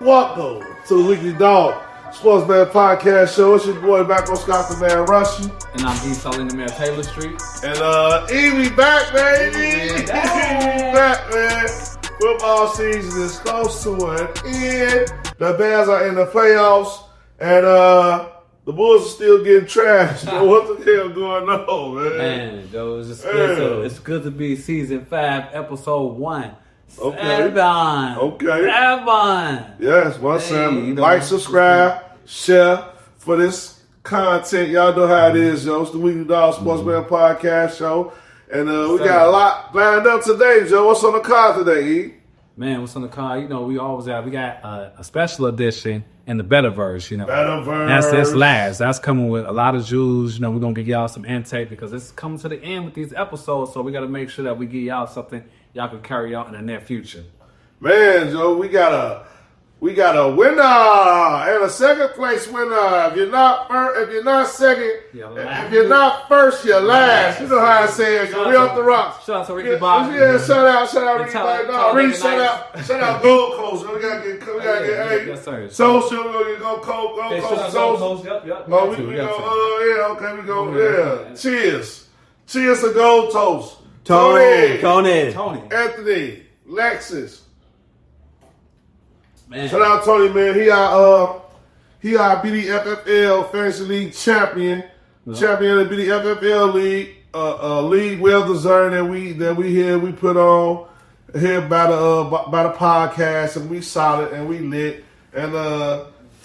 Welcome to the Weekly Dog Sports Man Podcast Show. It's your boy back on Scott the Man Russian. And I'm D. Sully the Mayor Taylor Street. And Evie back, baby. Evie back, man. Football season is close to an end. The Bears are in the playoffs, and the Bulls are still getting trashed. So what the hell going on, man? Man, Joe, it's just it's good to be season 5, episode 1. Okay. 7. Okay. 7. Yes, one seven. Like, subscribe, share for this content. Y'all know how it is, yo. It's the Weekly Dog Sportsman Podcast Show. And we got a lot lined up today, Joe. What's on the card today, E? Man, what's on the card? You know, we got a special edition and the better verse, you know. Better verse. That's last. That's coming with a lot of jewels. You know, we're going to give y'all some intake because it's coming to the end with these episodes. So we got to make sure that we give y'all something y'all can carry out in the near future. Man, Joe, we got a winner and a second place winner. If you're not second, if you're not first, you're last. You know how I say it. We off the rocks. Shout out to Ricky Bob. Yeah, shout out Ricky. Shout out Gold Coast. We gotta get yes, sir. social. We're gonna get Gold Coast social. Yep. We go. Cheers to Gold Toast. Tony. Anthony. Lexus. Man. Shout out Tony, man. He our BDFFL Fantasy League champion. Champion of the BDFFL League. League well deserved that we put on here by the podcast, and we solid and we lit. And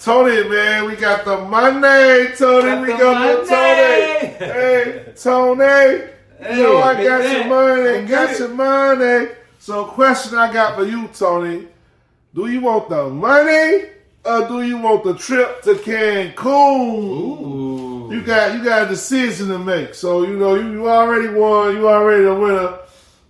Tony, man, we got the money, Tony. We got the Tony. Hey, Tony. You know I got your money. So question I got for you, Tony. Do you want the money or do you want the trip to Cancun? Ooh. You got a decision to make. So you know you already won, you already the winner.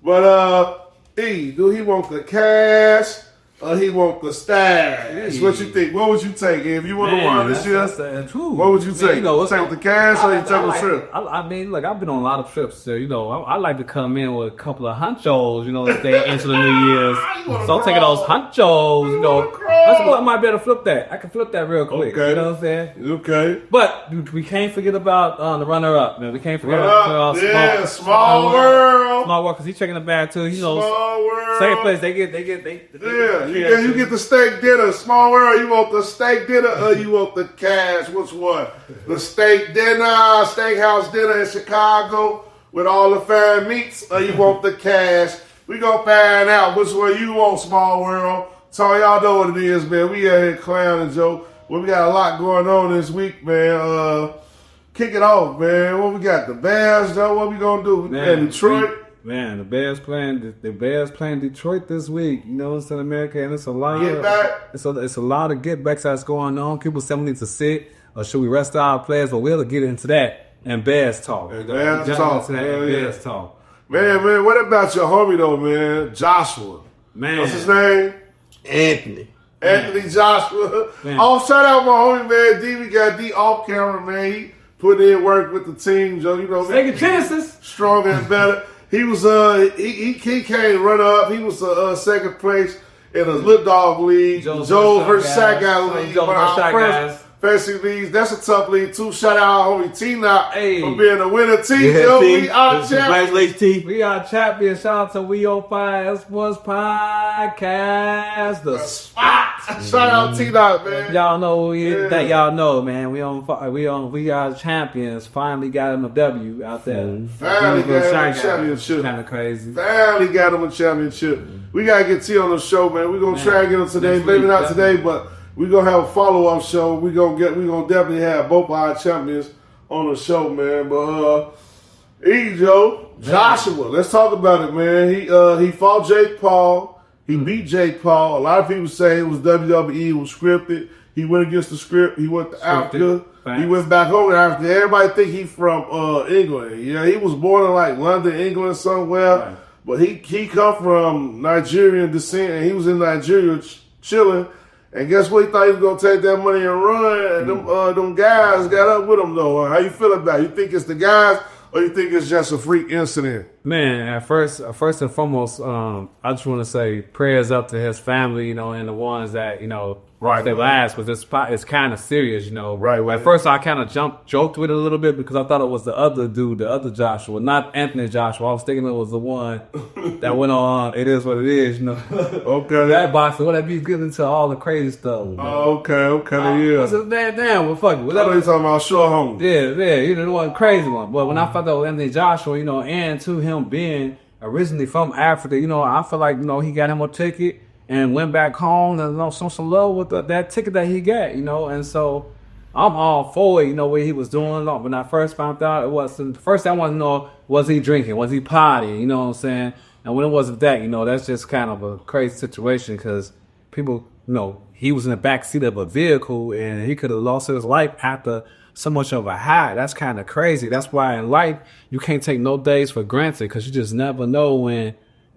But do he want the cash or he want the stash? What you think? What would you take if you want to win this year? What would you take? You know, take the cash or you take the trip? I mean, look, I've been on a lot of trips. So, you know, I like to come in with a couple of hunchos, you know, if they into the New Year's. So I'm taking those hunchos, you know. I might be able to flip that. I can flip that real quick. Okay. You know what I'm saying? Okay. But we can't forget about the runner-up, man. We can't forget about Small World. Small World, because he's checking the bag, too. You know, Small World. second place, they get. You get the steak dinner. Small World, you want the steak dinner or you want the cash? Which one? The steak dinner, steakhouse dinner in Chicago with all the fine meats, or you want the cash? We gonna find out which one you want, Small World. So y'all know what it is, man. We out here clowning, Joe. Well, we got a lot going on this week, man. Kick it off, man. What we got? The Bears, Joe. What we gonna do? Man, Detroit. Man, the Bears playing Detroit this week. You know, it's in America, and it's a lot. Get back. It's a lot of get backs that's going on. People saying we need to sit, or should we rest our players? But we'll get into that and Bears talk. Bears talk. Bears talk. Man, what about your homie though, man? Joshua. Man, what's his name? Anthony Joshua. Man. Oh, shout out my homie, man. D, we got D off camera, man. He put in work with the team, Joe. You know, taking chances. Stronger and better. He was he came run up. He was second place in a little dog league. Joe versus Shaq Guy league. Joe versus Shaq Guys. Fantasy leagues. That's a tough league too. Shout out our homie T-Knock for being a winner. Yo, we are champions. Congratulations, T. We are champions. Shout out to We05 Sports Podcast. The spot. Shout out T-Knock, man. Y'all know y'all know, man. We are champions. Finally got him a W out there. Finally got him a championship. Kind of crazy. Finally got him a championship. We gotta get T on the show, man. We're gonna try and get him today. Maybe not today, but we're gonna have a follow-up show. We're gonna definitely have both our champions on the show, man. But Joshua, let's talk about it, man. He fought Jake Paul. He beat Jake Paul. A lot of people say it was WWE, it was scripted. He went against the script. He went to Africa. He went back home to Africa. Everybody think he's from England. Yeah, he was born in like London, England, somewhere. Right. But he come from Nigerian descent, and he was in Nigeria chilling. And guess what? He thought he was gonna take that money and run. And them guys got up with him though. How you feel about it? You think it's the guys, or you think it's just a freak incident? Man, at first and foremost, I just want to say prayers up to his family, you know, and the ones that, you know, Right. They last, but this spot is kind of serious, you know. Right. At first, I kind of joked with it a little bit because I thought it was the other dude, the other Joshua, not Anthony Joshua. I was thinking it was the one that went on. It is what it is, you know. Okay. That boxer, what that be getting into all the crazy stuff. You know? Okay, yeah. I said, damn, well, fuck it. I know you're talking about Short Home. Yeah, you know, the one crazy one. But when I found out Anthony Joshua, you know, and to him being originally from Africa, you know, I feel like, you know, he got him a ticket and went back home and, you know, some love with that ticket that he got, you know. And so I'm all for it, you know, what he was doing. When I first found out, it was the first thing I wanted to know, was he drinking? Was he partying? You know what I'm saying? And when it wasn't that, you know, that's just kind of a crazy situation because people, you know, he was in the back seat of a vehicle and he could have lost his life after so much of a high. That's kind of crazy. That's why in life, you can't take no days for granted because you just never know when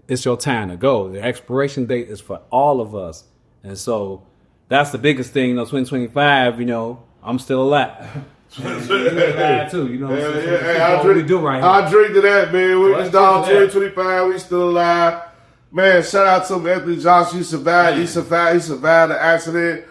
it's your time to go. The expiration date is for all of us. And so that's the biggest thing, you know, 2025, you know, I'm still alive. Alive too, you know what I'm saying? Hey, I drink to that, man. We just down 2025, we still alive. Man, shout out to Anthony Johnson. He survived the accident.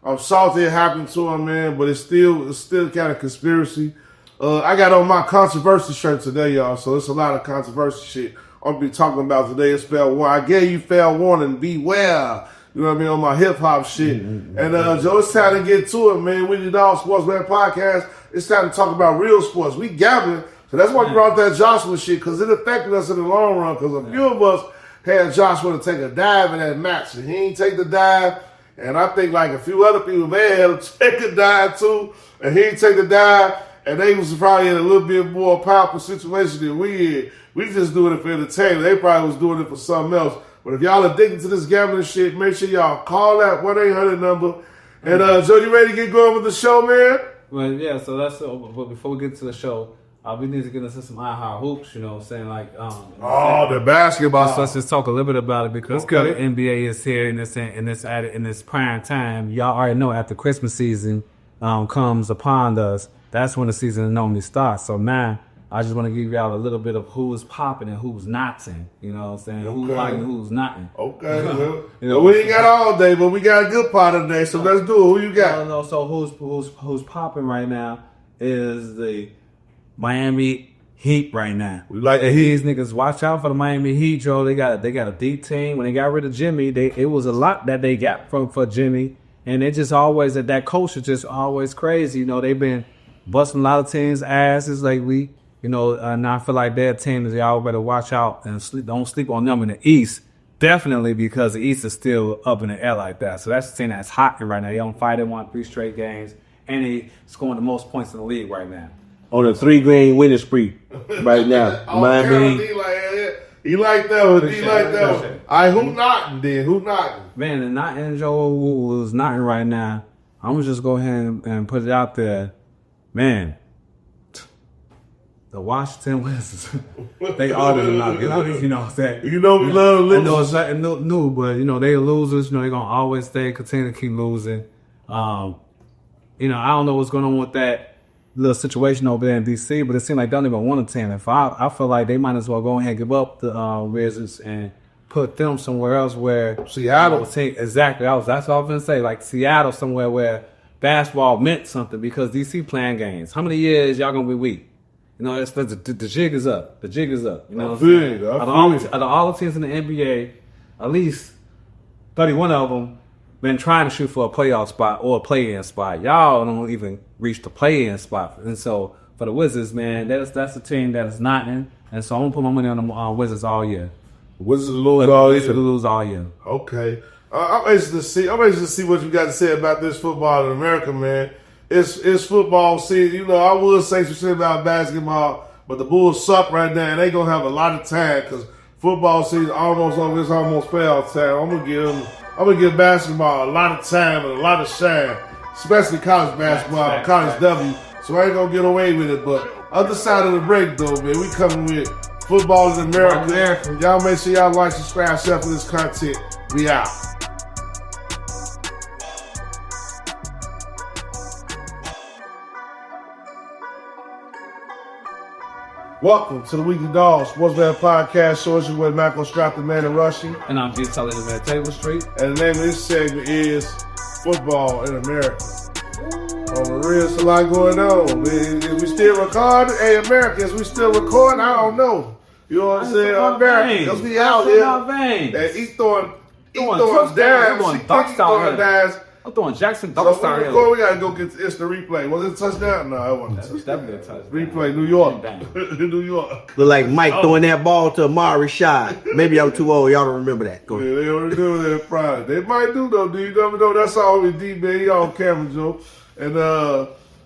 I'm salty it happened to him, man, but it's still kind of conspiracy. I got on my controversy shirt today, y'all, so it's a lot of controversy shit I'll be talking about today. It's fair warning. I gave you fair warning, beware. You know what I mean, on my hip hop shit. And Joe, it's time to get to it, man. We the Dog Sports Man Podcast. It's time to talk about real sports. We gambling, so that's why we brought that Joshua shit, because it affected us in the long run, because a few of us had Joshua to take a dive in that match, and he ain't take the dive. And I think like a few other people, they had to take a dive too, and he didn't take the dive, and they was probably in a little bit more powerful situation than we in. We just doing it for entertainment. They probably was doing it for something else. But if y'all addicted to this gambling shit, make sure y'all call that 1-800 number. And Joe, you ready to get going with the show, man? Well, yeah, so that's but before we get to the show, we need to get into some high hoops, you know what I'm saying? Like, the basketball. So let's just talk a little bit about it because the NBA is here in this prime time. Y'all already know after Christmas season comes upon us, that's when the season normally starts. So now I just want to give y'all a little bit of who's popping and who's notting. You know what I'm saying? Who's like and who's notting. Okay, well, you know, we ain't got all day, but we got a good part of the day. So let's do it. Who you got? No. So who's popping right now is the Miami Heat right now. We like these niggas. Watch out for the Miami Heat, Joe. They got a deep team. When they got rid of Jimmy, it was a lot that they got for Jimmy, and it just always that coach is just always crazy. You know, they've been busting a lot of teams' asses lately. You know, and I feel like their team is y'all better watch out and don't sleep on them in the East. Definitely, because the East is still up in the air like that. So that's the team that's hot right now. They on fire. They won 3 straight games, and they scoring the most points in the league right now. On a 3-game winning spree right now. Miami. He like that one. He like that one. All right, who knocking then? Who knocking? Man, the knocking Joe was knocking right now. I'm going to just go ahead and put it out there. Man, the Washington Wizards, they are the knocking. You know what I'm saying? You know we love losers. I know it's nothing new, but, you know, they losers. You know, they're going to always continue to keep losing. You know, I don't know what's going on with that little situation over there in D.C., but it seems like they don't even want a team. I feel like they might as well go ahead and give up the Wizards and put them somewhere else where Seattle. Exactly. That's what I was going to say. Like Seattle, somewhere where basketball meant something, because D.C. playing games. How many years y'all going to be weak? You know, the jig is up. The jig is up. You know what I'm saying? Out of all the teams in the NBA, at least 31 of them been trying to shoot for a playoff spot or a play-in spot. Y'all don't even reach the play-in spot. And so for the Wizards, man, that's the team that is not in. And so I'm gonna put my money on the Wizards all year. Wizards lose all year. Wizards lose all year. Okay, I'm anxious to see. I'm anxious to see what you got to say about this football in America, man. It's football season. You know, I would say some shit about basketball, but the Bulls suck right now, and they gonna have a lot of time because football season almost over. It's almost playoff time. I'm gonna give basketball a lot of time and a lot of shine, especially college basketball, college W. So I ain't gonna get away with it. But other side of the break, though, man, we coming with football in America. Y'all make sure y'all like, subscribe, share for this content. We out. Welcome to the Weekly Dog Sports Man Podcast. Show us your way, Malcolm Strap, the man in rushing. And I'm just telling them at Table Street. And the name of this segment is football in America. On the real, it's a lot going on. If we still recording, hey, Americans, we still recording? I don't know. You know what I'm saying? Americans, we out here. And he's throwing dimes. I'm throwing Jackson So Dumpster. before we gotta go get the instant replay. Was it a touchdown? No, it wasn't. That's definitely a touchdown. Replay, New York. New York. Look like Mike throwing that ball to Amari Rashad. Maybe I'm too old. Y'all don't remember that. Go ahead. Yeah, they already do that Friday. They might do though, dude. You never know. That's always D, man. He on camera, Joe. And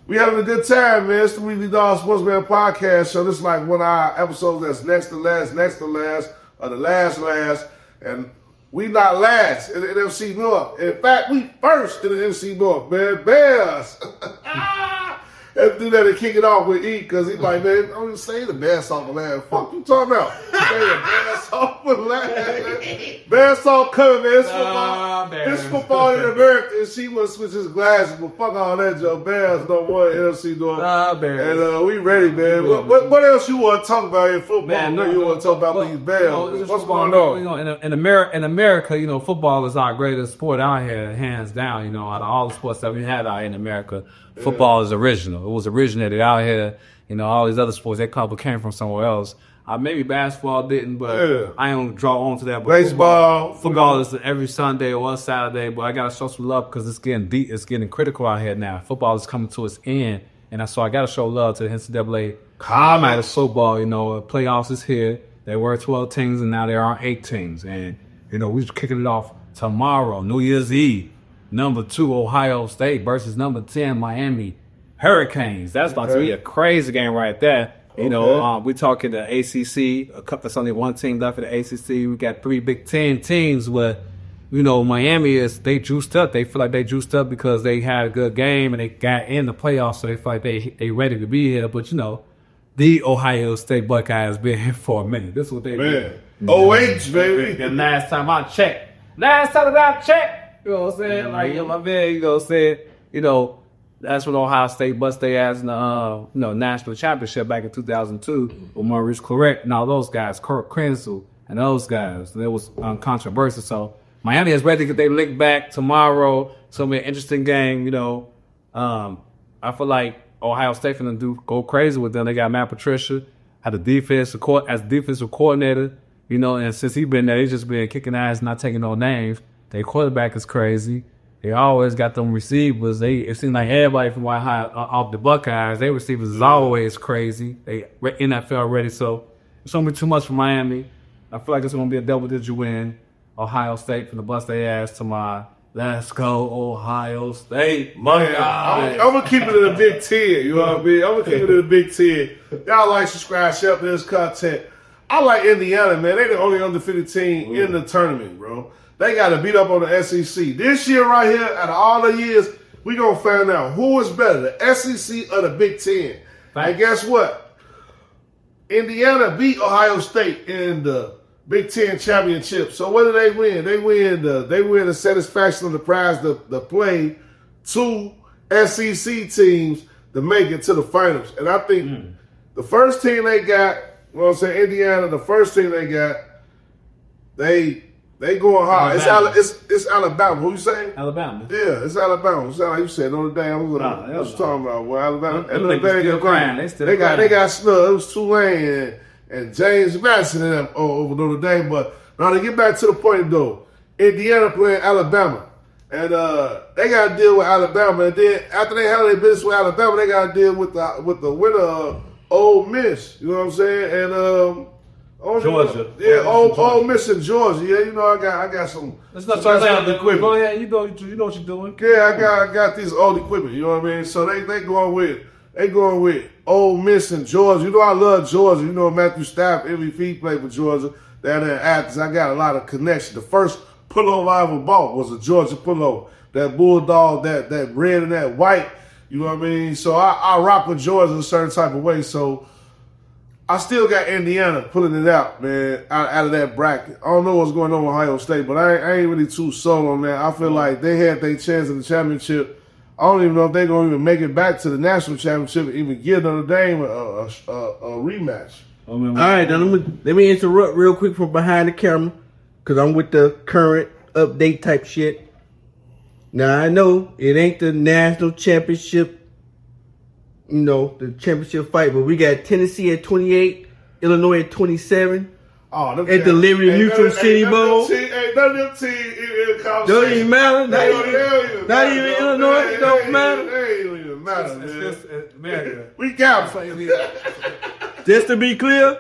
we having a good time, man. It's the Weekly Dog Sportsman Podcast. So this is like one of our episodes that's next to last, or the last. And we not last in the NFC North. In fact, we first in the NFC North, man. Bears. Let's do that and kick it off with E, because he's like, man, don't even say the Bears off the last. Fuck you talking about? Say the Bears off the last. Bears off coming, man. It's football. It's football in America. And she want to switch his glasses, but fuck all that, Joe. Bears don't want NFC North. Bears. And we ready, man. What else you want to talk about in football? Man, you want to talk about these Bears. What's going on? You know, in America, you know, football is our greatest sport out here, hands down. You know, out of all the sports that we had out here in America, football is original. It was originated out here. You know, all these other sports, they probably came from somewhere else. Maybe basketball didn't, but I don't draw on to that. But Baseball. football is every Sunday or Saturday, but I got to show some love because it's getting deep. It's getting critical out here now. Football is coming to its end, and so I got to show love to the NCAA. I'm at football, you know, playoffs is here. There were 12 teams, and now there are 8 teams. And, you know, we're kicking it off tomorrow, New Year's Eve. Number 2, Ohio State versus number 10, Miami Hurricanes. That's about to be a crazy game right there. You know, we're talking the ACC. There's only one team left for the ACC. We got 3 Big Ten teams where, you know, Miami they juiced up. They feel like they juiced up because they had a good game and they got in the playoffs, so they feel like they ready to be here. But, you know, the Ohio State Buckeyes been here for a minute. This is what they do. OH, baby. And last time I checked, you know what I'm saying? Like, my man, you know what I'm saying? You know, that's when Ohio State bust their ass in the national championship back in 2002 with Maurice Clarett and all those guys, Kurt Krenzel and those guys. And it was controversial. So Miami is ready to get their lick back tomorrow. It's going to be an interesting game, you know. I feel like Ohio State finna go crazy with them. They got Matt Patricia as defensive coordinator, you know, and since he's been there, he's just been kicking ass, not taking no names. Their quarterback is crazy. They always got them receivers. It seems like everybody from White High off the Buckeyes, their receivers is always crazy. They NFL ready, so it's gonna be too much for Miami. I feel like it's gonna be a double-digit win. Ohio State finna bust their ass tomorrow. Let's go, Ohio State. I'm gonna keep it in the Big Ten. You know what I mean? I'm gonna keep it in the Big Ten. Y'all like, subscribe, share up this content. I like Indiana, man. They the only undefeated team in the tournament, bro. They got to beat up on the SEC. This year right here, out of all the years, we going to find out who is better, the SEC or the Big Ten. And guess what? Indiana beat Ohio State in the Big Ten championship. So what do they win? They win the satisfaction of the prize to play 2 SEC teams to make it to the finals. And I think the first team they got, you know what I'm saying, Indiana, the first team they got, they going hard. It's Alabama. Who you saying? Alabama. Yeah, it's Alabama. It's like you said Notre Dame. What you talking about? Well, Alabama. They got snubbed. It was Tulane and James Madison and them over Notre Dame. But now to get back to the point though, Indiana playing Alabama, and they got to deal with Alabama. And then after they handle their business with Alabama, they got to deal with the winner of Ole Miss. You know what I'm saying? And Georgia. Yeah, Ole Miss in Georgia. Yeah, you know I got some. Let's not try to equipment. Go ahead, you know what you're doing. Yeah, I got these old equipment. You know what I mean? So they going with Ole Miss in Georgia. You know I love Georgia. You know Matthew Stafford, MVP played for Georgia. Down there in Athens, I got a lot of connection. The first pullover I ever bought was a Georgia pullover. That bulldog, that red and that white. You know what I mean? So I rock with Georgia in a certain type of way. So I still got Indiana pulling it out, man, out of that bracket. I don't know what's going on with Ohio State, but I ain't really too sold on that. I feel like they had their chance in the championship. I don't even know if they're going to even make it back to the national championship and even give Notre Dame a rematch. All right, now let me interrupt real quick from behind the camera because I'm with the current update type shit. Now I know it ain't the national championship, the championship fight, but we got Tennessee at 28, Illinois at 27. Oh, At the Liberty Mutual City Bowl. Ain't none of them teams in conversation. Don't even matter. Not even Illinois. It don't matter. It don't even matter, man. We got Just to be clear,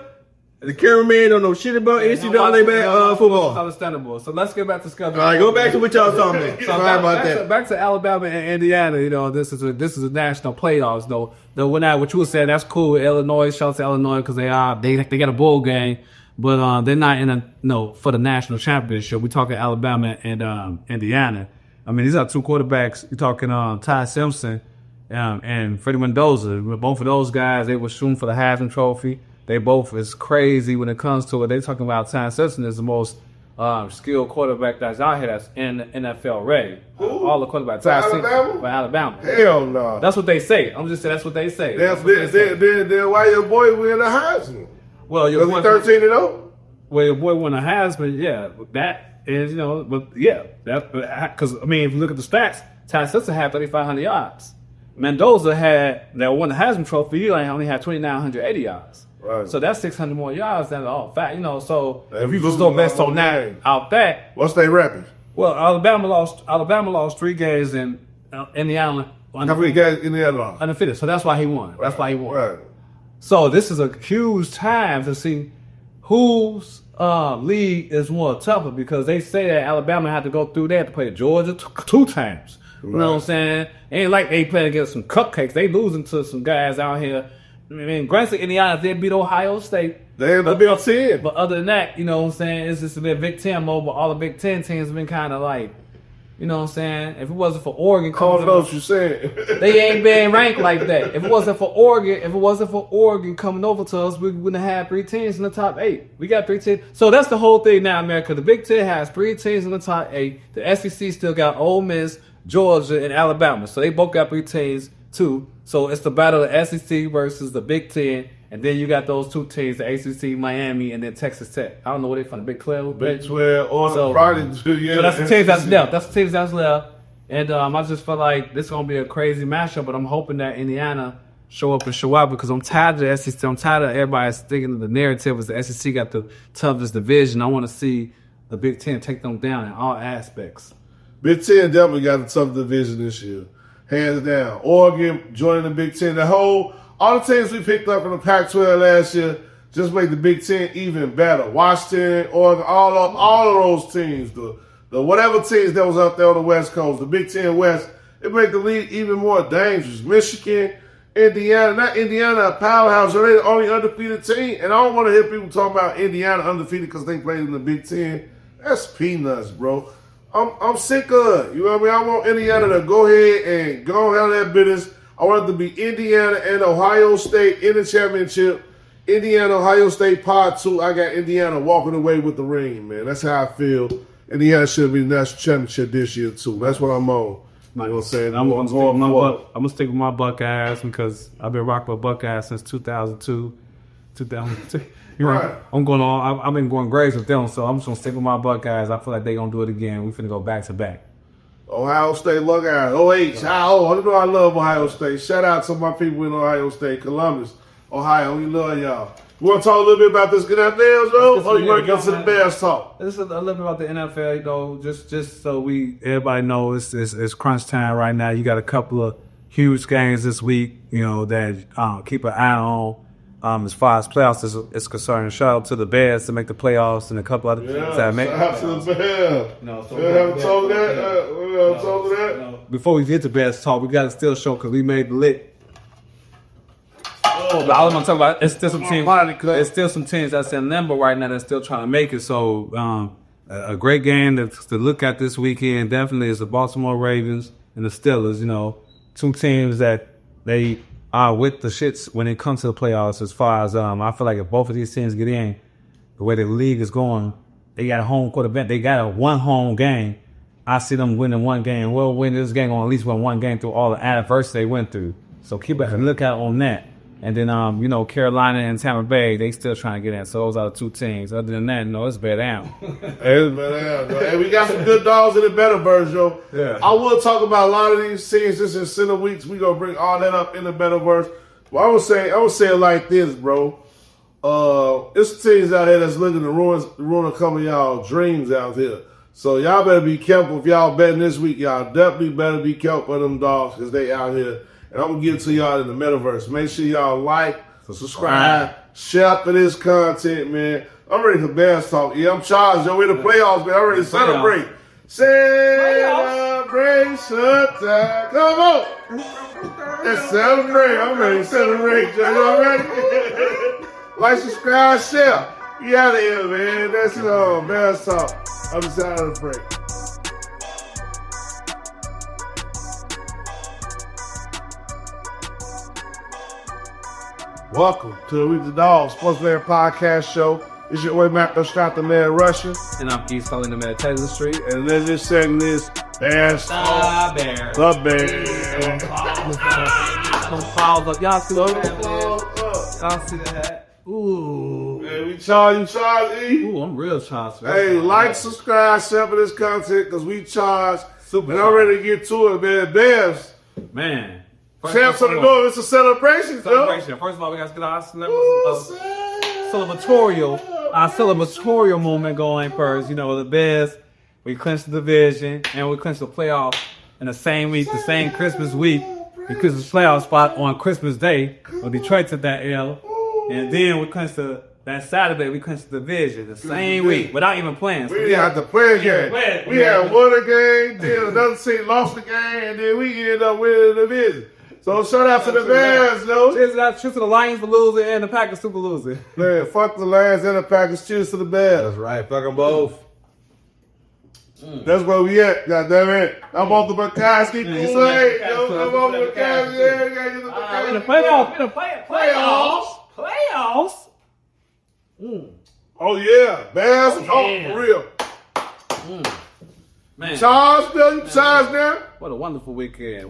the cameraman don't know shit about NCAA football. Understandable. So let's get back to schedule. All right, go back to what y'all talking about. Sorry about that. Back to Alabama and Indiana. This is a national playoffs. Though what you were saying, that's cool. Illinois, shout out to Illinois because they got a bowl game. But they're not for the national championship. We're talking Alabama and Indiana. I mean, these are two quarterbacks. You're talking Ty Simpson and Freddie Mendoza. Both of those guys, they were shooting for the Heisman Trophy. They both is crazy when it comes to it. They're talking about Ty Simpson is the most skilled quarterback that's out here that's in the NFL ready. All the quarterbacks. For Alabama. Hell no. That's what they say. I'm just saying that's what they say. Then why your boy win the Heisman? Well, your boy 13-0. Well, your boy won a Heisman, yeah. That is, but yeah, because I mean, if you look at the stats, Ty Simpson had 3,500 yards. Mendoza that won the Heisman Trophy. He only had 2,980 yards. Right. So that's 600 more yards than all fact. So if you just go based on that out that, what's their record? Well, Alabama lost 3 games in Indiana. How many games Indiana lost? Undefeated. So that's why he won. Right. That's why he won. Right. So this is a huge time to see whose league is more tougher because they say that Alabama had to go through. They had to play Georgia 2 times. You know what I'm saying? Ain't like they playing against some cupcakes. They losing to some guys out here. I mean, granted, Indiana, if they beat Ohio State, they'll be on 10. But other than that, you know what I'm saying? It's just a bit Big Ten mode, but all the Big Ten teams have been kind of like, you know what I'm saying? If it wasn't for Oregon, what you saying? They ain't been ranked like that. If it wasn't for Oregon coming over to us, we wouldn't have 3 teams in the top 8. We got 3 teams. So that's the whole thing now, America. The Big Ten has 3 teams in the top 8. The SEC still got Ole Miss, Georgia, and Alabama. So they both got 3 teams too. So it's the battle of the SEC versus the Big Ten. And then you got those 2 teams, the ACC, Miami, and then Texas Tech. I don't know where they're from, the Big 12. Big 12, or Friday. So that's the teams that's left. That's the teams that's left. And I just feel like this is going to be a crazy matchup, but I'm hoping that Indiana show up and show out because I'm tired of the SEC. I'm tired of everybody thinking of the narrative as the SEC got the toughest division. I want to see the Big Ten take them down in all aspects. Big Ten definitely got a tough division this year. Hands down. Oregon joining the Big Ten. All the teams we picked up from the Pac-12 last year just made the Big Ten even better. Washington, Oregon, all of those teams, the whatever teams that was up there on the West Coast, the Big Ten West, it made the league even more dangerous. Michigan, Indiana, a powerhouse. They're the only undefeated team. And I don't want to hear people talking about Indiana undefeated because they played in the Big Ten. That's peanuts, bro. I'm sick of it. You know what I mean? I want Indiana to go ahead and go and handle that business. I want it to be Indiana and Ohio State in the championship. Indiana, Ohio State part 2. I got Indiana walking away with the ring, man. That's how I feel. Indiana should be the national championship this year, too. That's what I'm on. You know what I'm saying? I'm going to stick with my Buckeyes because I've been rocking with Buckeyes since 2002. Right. I've been going grades with them, so I'm just going to stick with my Buckeyes. I feel like they're going to do it again. We're finna go back to back. Ohio State, look out. OH. I love Ohio State. Shout out to my people in Ohio State, Columbus, Ohio. We love y'all. You want to talk a little bit about this good NFL, though? Or you want to get to the Bears talk? This is a little bit about the NFL, just so everybody knows it's crunch time right now. You got a couple of huge games this week, that keep an eye on. As far as playoffs is concerned, shout out to the Bears to make the playoffs and a couple other teams that make. Shout out to the Bears. Haven't told that. Before we get to Bears talk, we got to still show because we made the lit. But all I'm gonna talk about it's still some teams. It's still some teams that's in limbo right now that's still trying to make it. So a great game to look at this weekend definitely is the Baltimore Ravens and the Steelers. 2 teams that they are with the shits when it comes to the playoffs. As far as I feel like if both of these teams get in, the way the league is going, they got a home court event. They got a 1 home game. I see them winning 1 game. We'll win this game on at least win 1 game through all the adversity they went through. So keep a lookout on that. And then, you know, Carolina and Tampa Bay, they still trying to get in. So those are the two teams. Other than that, no, it's better down. Hey, we got some good dogs in the Metaverse, yo. Yeah. I will talk about a lot of these teams this in center weeks. We gonna bring all that up in the Metaverse. Well, I would say it like this, bro. It's teams out here that's looking to ruin a couple of y'all dreams out here. So y'all better be careful if y'all betting this week. Y'all definitely better be careful of them dogs because they out here. And I'm going to give it to y'all in the Metaverse. Make sure y'all like, subscribe, share for this content, man. I'm ready for Bears talk. Yeah, I'm charged, yo. We're in the playoffs, man. I'm ready to celebrate. Celebration time. Come on. Let's celebrate. I'm ready to celebrate, yo. Y'all ready? Like, subscribe, share. We out of here, man. That's it all. Bears talk. I'm excited to break. Welcome to the Week of the Dogs Sports Player Podcast Show. It's your boy Matt the Man Russian. And I'm Keith Sully, the man of Taylor Street. And then this segment is Bears Talk. The Bears. The Bears. Some clouds up. Y'all see that? Y'all see that? Ooh. Hey, we charge you, E. Ooh, I'm real charged. Hey, like, subscribe, share for this content because we charge. Super and I'm ready to get to it, man. Bears. Man. Champs on the door. It's a celebration, Celebration. First of all, we got to get our celebratorial moment going first. You know, the Bears, we clinched the division and we clinched the playoffs in the same week, the same Christmas week. We clinched the playoff spot on Christmas Day. When Detroit took that L. And then we clinched that Saturday, we clinched the division the same week without even playing. We didn't have to play a game. We had won a game, then another team lost the game, and then we ended up winning the division. So shout out to the Bears, though. Cheers to the Lions for losing and the Packers super losing. Man, fuck the Lions and the Packers. Cheers to the Bears. That's right. Fuck them both. That's where we at. Goddamn it. I'm on the Bukowski Kool-Aid. I'm on the Bukowski. Yeah, we gotta get the Bukowski. In the playoffs. Oh, yeah. Bears talk for real. Man. Charles, you charged now? What a wonderful weekend.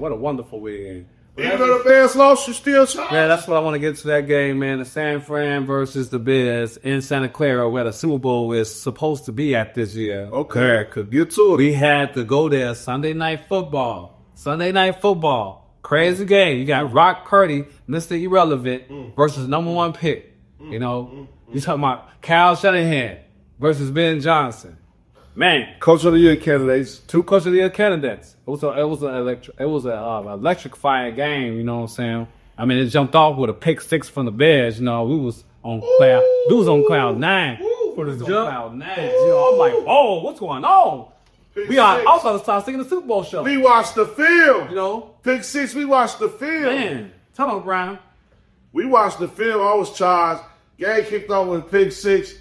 Even though the Bears lost, you still charged? Man, that's what I want to get to that game, man. The San Fran versus the Bears in Santa Clara, where the Super Bowl is supposed to be at this year. Okay, could get to it. We had to go there. Sunday night football. Crazy game. You got Brock Purdy, Mr. Irrelevant, versus number one pick. You know, you talking about Kyle Shanahan versus Ben Johnson. Man, Coach of the Year candidates. Two Coach of the Year candidates. It was an electrifying game. You know what I'm saying? I mean, it jumped off with a pick six from the Bears. You know, we was on cloud nine for the jump. Cloud nine. You know, I'm like, oh, what's going on? I was about to start singing the Super Bowl show. We watched the film. You know, pick six. We watched the film. Man, tell them, Brian. We watched the film. I was charged. Game kicked off with pick six.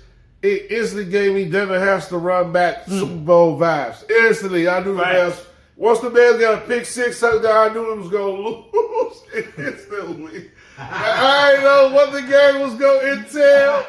It instantly gave me Devin has to run back Super Bowl vibes. Instantly, I knew the Bears. Once the Bears got a pick six, I knew it was going to lose instantly. I didn't know what the game was going to entail,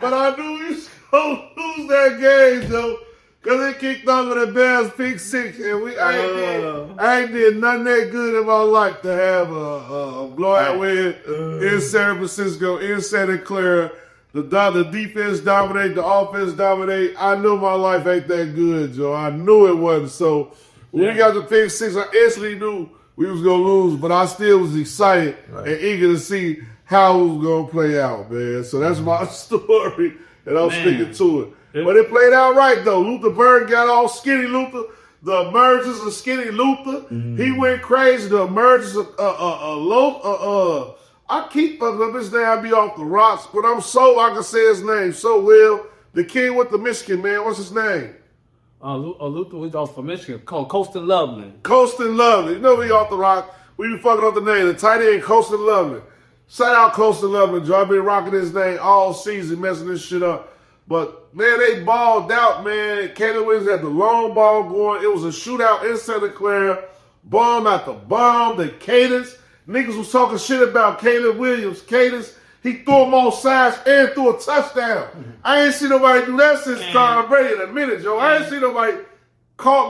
but I knew we was going to lose that game, though, because it kicked off with the Bears pick six, and I ain't did nothing that good in my life to have a blowout win in San Francisco, in Santa Clara. The defense dominate, the offense dominate. I knew my life ain't that good, Joe. I knew it wasn't. So when we got the pick six, I instantly knew we was gonna lose, but I still was excited and eager to see how it was gonna play out, man. So that's my story, and I'm sticking to it. But it played out right though. Luther Bird got all skinny Luther. The emergence of skinny Luther, he went crazy. The emergence of I keep up his name, I be off the rocks, but I can say his name so well. The kid with the Michigan, man, what's his name? Luther was off from Michigan, called Colston Loveland. Colston Loveland. You know we off the rock. We be fucking up the name. The tight end, Colston Loveland. Shout out Colston Loveland, Joe. I've been rocking his name all season, messing this shit up. But, man, they balled out, man. Caleb Williams had the long ball going. It was a shootout in Santa Clara. Bomb after bomb. The cadence. Niggas was talking shit about Caleb Williams. Cadence, he threw him on sides and threw a touchdown. I ain't seen nobody do that since Tom Brady in a minute, Joe. I ain't seen nobody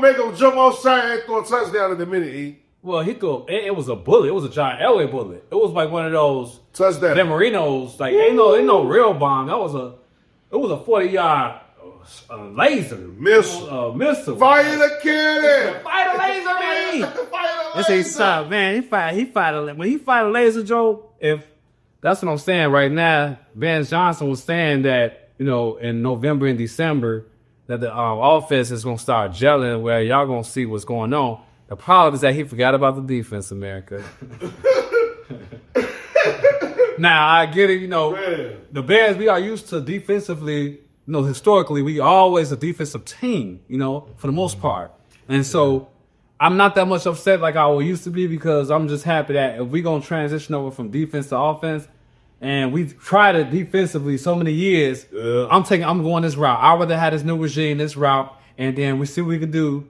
make him jump off side and throw a touchdown in a minute, E. Well, he threw it was a bullet. It was a giant Elway bullet. It was like one of those Touchdown. Dan Marino's. Like ain't no real bomb. It was a 40-yard laser Missile. Missile. Fire the cannon. Fire the laser, man. Fire the It's a stop, man. He fired when he fired a laser, Joe. If that's what I'm saying right now, Ben Johnson was saying that in November and December that the offense is gonna start gelling, where y'all gonna see what's going on. The problem is that he forgot about the defense, America. Now I get it, Man. the Bears, we are used to defensively. Historically, we always a defensive team, for the most part. And so I'm not that much upset like I used to be, because I'm just happy that if we're going to transition over from defense to offense, and we tried it defensively so many years, I'm going this route. I'd rather have this new regime, this route, and then we see what we can do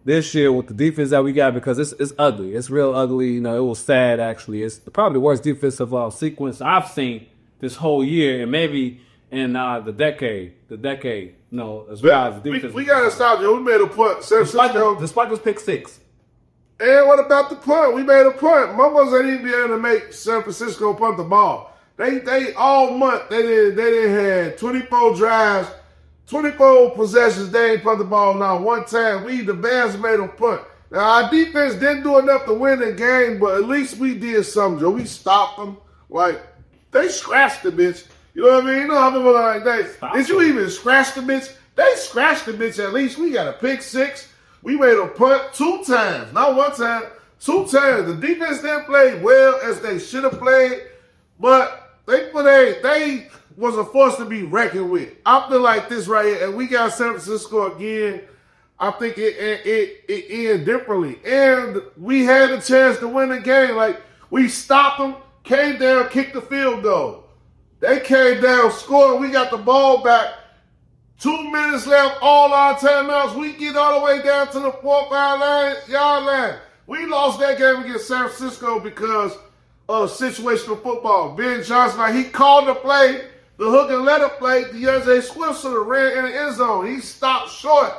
this year with the defense that we got, because it's ugly. It's real ugly. It was sad, actually. It's probably the worst defensive sequence I've seen this whole year, and maybe in the decade, as far as the defense. We got to stop you. We made a punt. Despite those pick six. And what about the punt? We made a punt. Motherfuckers ain't even be able to make San Francisco punt the ball. They all month they didn't had 24 drives, 24 possessions. They ain't punt the ball now one time. The Bears made them punt. Now our defense didn't do enough to win the game, but at least we did something, Joe. We stopped them. Like they scratched the bitch. You know what I mean? You know how people are like that. Did you even scratch the bitch? They scratched the bitch at least. We got a pick six. We made a punt 2 times. Not 1 time, 2 times. The defense didn't play well as they should have played, but they was a force to be reckoned with. I feel like this right here, and we got San Francisco again. I think it ended differently. And we had a chance to win the game. Like, we stopped them, came down, kicked the field goal. They came down, scored, we got the ball back. 2 minutes left, all our timeouts. We get all the way down to the 4-5-yard line. We lost that game against San Francisco because of situational football. Ben Johnson, he called the play, the hook and letter play. DeAndre Swift sort of ran in the end zone. He stopped short.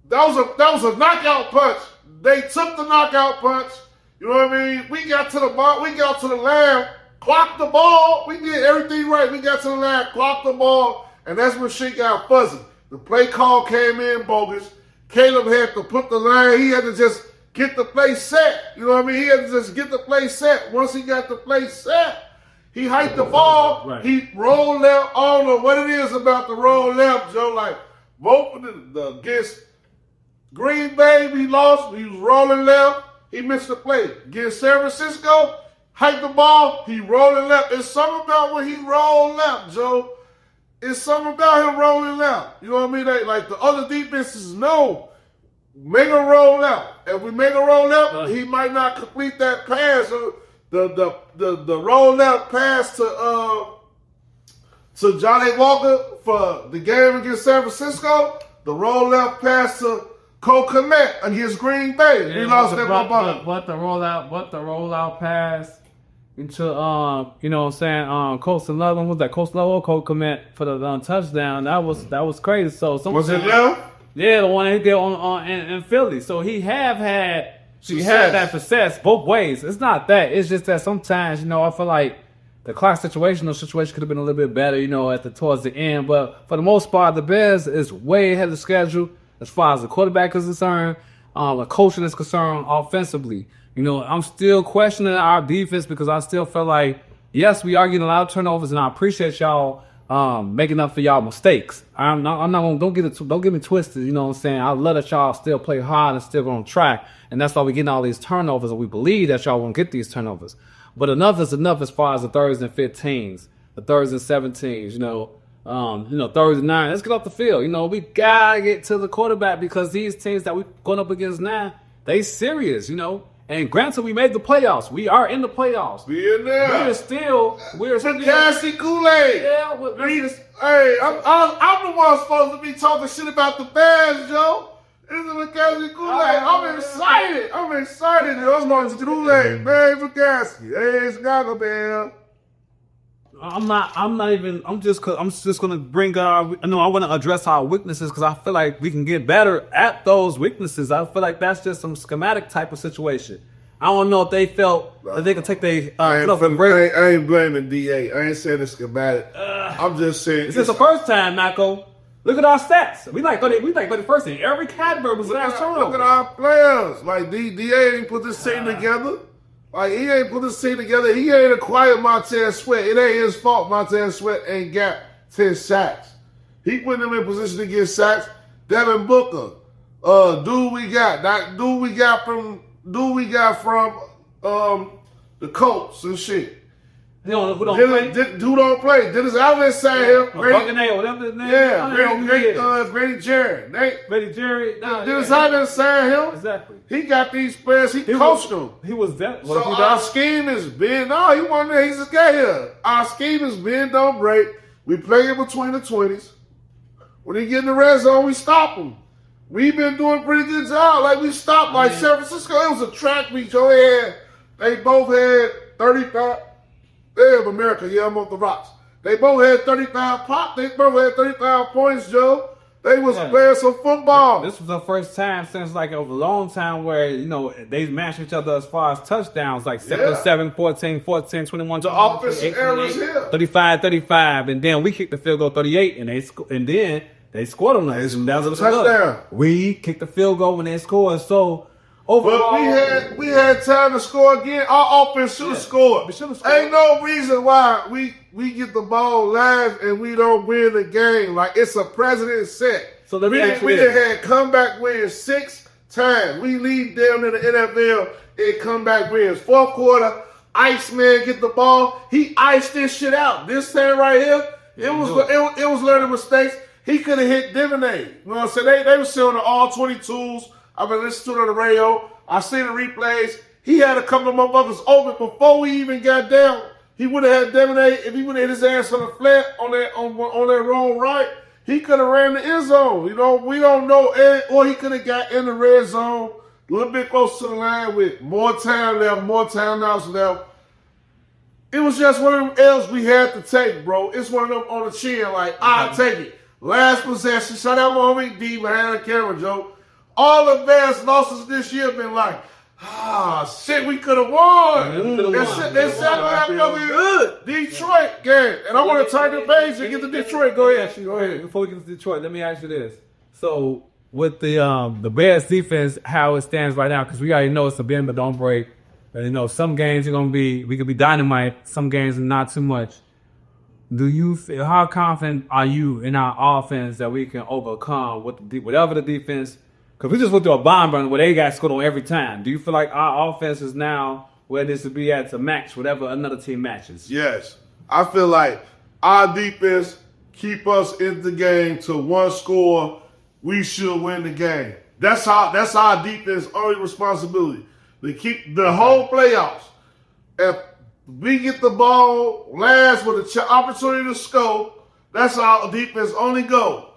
That was a knockout punch. They took the knockout punch. You know what I mean? We got to the ball. We got to the line. Clocked the ball. We did everything right. We got to the line, clocked the ball, and that's when shit got fuzzy. The play call came in bogus. Caleb had to put the line. He had to just get the play set. You know what I mean? He had to just get the play set. Once he got the play set, he hiked the ball. Right. He rolled left. I don't know what it is about the roll left, Joe. Like, both of the against Green Bay, he lost. He was rolling left. He missed the play. Against San Francisco, hiked the ball, he rolling left. It's something about when he rolled left, Joe. It's something about him rolling left. You know what I mean? Like the other defenses know, make a roll left. If we make a roll left, he might not complete that pass. So the roll left pass to Johnny Walker for the game against San Francisco. The roll left pass to Cole Kmet against Green Bay. Yeah, he lost that ball. But the rollout pass into you know what I'm saying, Coastal Level, was that Coastal Level, Cole Kmet for the touchdown. That was crazy. So was it left? Yeah, the one he did on in Philly. So he had that success both ways. It's not that. It's just that sometimes, I feel like the clock situation could have been a little bit better, towards the end. But for the most part, the Bears is way ahead of schedule as far as the quarterback is concerned, the coaching is concerned, offensively. I'm still questioning our defense because I still feel like, yes, we are getting a lot of turnovers, and I appreciate y'all making up for y'all mistakes. I'm not gonna don't get me twisted. You know what I'm saying? I love that y'all still play hard and still on track, and that's why we're getting all these turnovers, and we believe that y'all won't get these turnovers. But enough is enough as far as the 3rds and 15s, the 3rds and 17s. 3rds and 9s. Let's get off the field. We gotta get to the quarterback because these teams that we're going up against now, they serious. And granted, we made the playoffs. We are in the playoffs. We in there. We're still Fantastic Kool-Aid. Yeah, hey, I'm the one supposed to be talking shit about the Bears, Joe. This is Fantastic Kool-Aid. I'm excited. I'm going to Kool-Aid. Man, Fantastic. Hey, it's Chicago Bear. I'm not even. I'm just gonna bring I want to address our weaknesses because I feel like we can get better at those weaknesses. I feel like that's just some schematic type of situation. I don't know if they felt that they could take their I ain't blaming DA. I ain't saying it's schematic. I'm just saying it's the first time, Marco. Look at our stats. We like 31st in every category. Was last turnover. Look at our players. Like DA ain't put this team together. Like he ain't put this team together. He ain't acquired Montez Sweat. It ain't his fault. Montez Sweat ain't got 10 sacks. He put him in position to get sacks. Devin Booker, dude we got from the Colts and shit. Who don't play? Who don't play? Dennis Allen signed him. Whatever his name. Yeah, Grady Jarrett. Grady Jarrett. Dennis Allen signed him. Exactly. He got these players. He coached them. He was that. So our scheme is bend. No, he wasn't there. He just got here. Our scheme is bend, don't break. We play in between the 20s. When he get in the red zone, we stop him. We've been doing a pretty good job. Like we stopped like San Francisco. It was a track meet. They both had 35. They have America. Yeah, I'm off the rocks. They both had 35 pop. They both had 35 points, Joe. They was playing some football. This was the first time since like a long time where, they matched each other as far as touchdowns, like 7, 14, 21, the offensive errors here. 35, and then we kicked the field goal 38, and then they scored on us. And that was a touchdown. We kicked the field goal when they scored. So overall, but we had time to score again. Our offense should have scored. We should have scored. Ain't no reason why we get the ball last and we don't win the game. Like it's a precedent set. So we done had comeback wins 6 times. We lead down in the NFL in comeback wins. Fourth quarter, Iceman get the ball. He iced this shit out. This time right here, it was learning mistakes. He could have hit Divinay. You know what I'm saying? They were showing all 22s. I've been listening to it on the radio. I seen the replays. He had a couple of motherfuckers open before we even got down. He would have had Devaney if he would have hit his ass on the flat on that wrong right. He could have ran the end zone. We don't know. Or he could have got in the red zone a little bit close to the line with more time left, more timeouts left. It was just one of them L's we had to take, bro. It's one of them on the chin, like, I'll take it. Last possession. Shout out my homie D behind the camera, Joe. All advanced losses this year have been like, shit, we could have won. They said good. Detroit game. And I want to turn the page and get to Detroit. Go ahead. Before we get to Detroit, let me ask you this. So, with the Bears defense, how it stands right now, because we already know it's a bend but don't break. And, some games we could be dynamite. Some games not too much. Do you feel, how confident are you in our offense that we can overcome whatever the defense? Because we just went through a bomb run where they got scored on every time. Do you feel like our offense is now where this would be at to match whatever another team matches? Yes. I feel like our defense keep us in the game to one score. We should win the game. That's our defense only responsibility. To keep the whole playoffs. If we get the ball last with an opportunity to score, that's our defense only goal.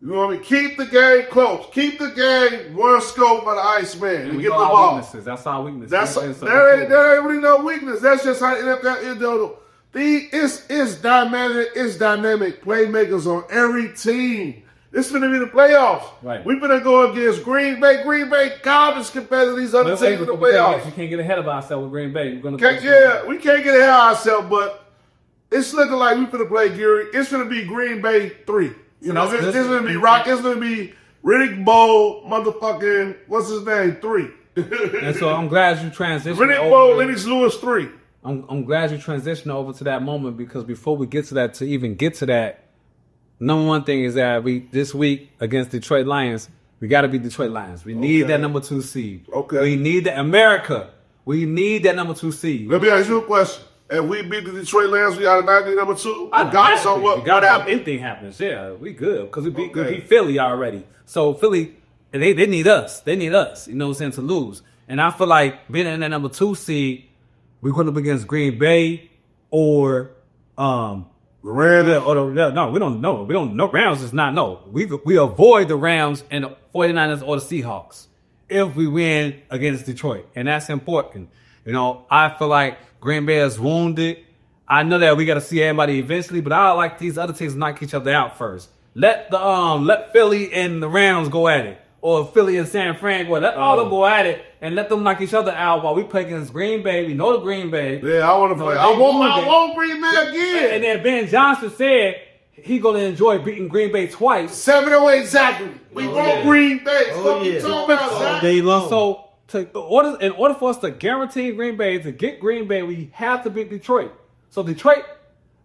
You know what I mean? Keep the game close. Keep the game one score by the Iceman and get the ball. Weaknesses. That's our weakness. That ain't really no weakness. That's just how the NFL is. It's dynamic. It's dynamic playmakers on every team. This is going to be the playoffs. Right. We're going to go against Green Bay. Green Bay garbage compared to these other teams in the playoffs. You can't get ahead of ourselves with Green Bay. We can't get ahead of ourselves, but it's looking like we're going to play Gary. It's going to be Green Bay 3. This is going to be Rock. It's going to be Riddick Bowe, motherfucking, what's his name, 3. And so I'm glad you transitioned. Riddick Bowe, Lennox Lewis 3. I'm glad you transitioned over to that moment because before we get to that, to even get to that, number one thing is that this week against Detroit Lions, we got to beat Detroit Lions. We need that number 2 seed. Okay. We need America. We need that number 2 seed. Let me ask you a question. If we beat the Detroit Lions, we automatically number 2? What anything happens, yeah, we good because we beat Philly already. So Philly, they need us. They need us. You know what I'm saying, to lose. And I feel like being in that number 2 seed, we're going up against Green Bay or no, we don't know. We don't know. Rams is not no. We avoid the Rams and the 49ers or the Seahawks if we win against Detroit. And that's important. I feel like Green Bay is wounded. I know that we got to see everybody eventually, but I like these other teams knock each other out first. Let Philly and the Rams go at it, or Philly and San Fran go. Let all them go at it, and let them knock each other out while we play against Green Bay. We know the Green Bay. Yeah, I want to play. I won't Green Bay again. And then Ben Johnson said he gonna enjoy beating Green Bay twice. 7-0 exactly. We want Green Bay. Oh, yeah. All day long. So in order for us to guarantee Green Bay, to get Green Bay, we have to beat Detroit. So Detroit,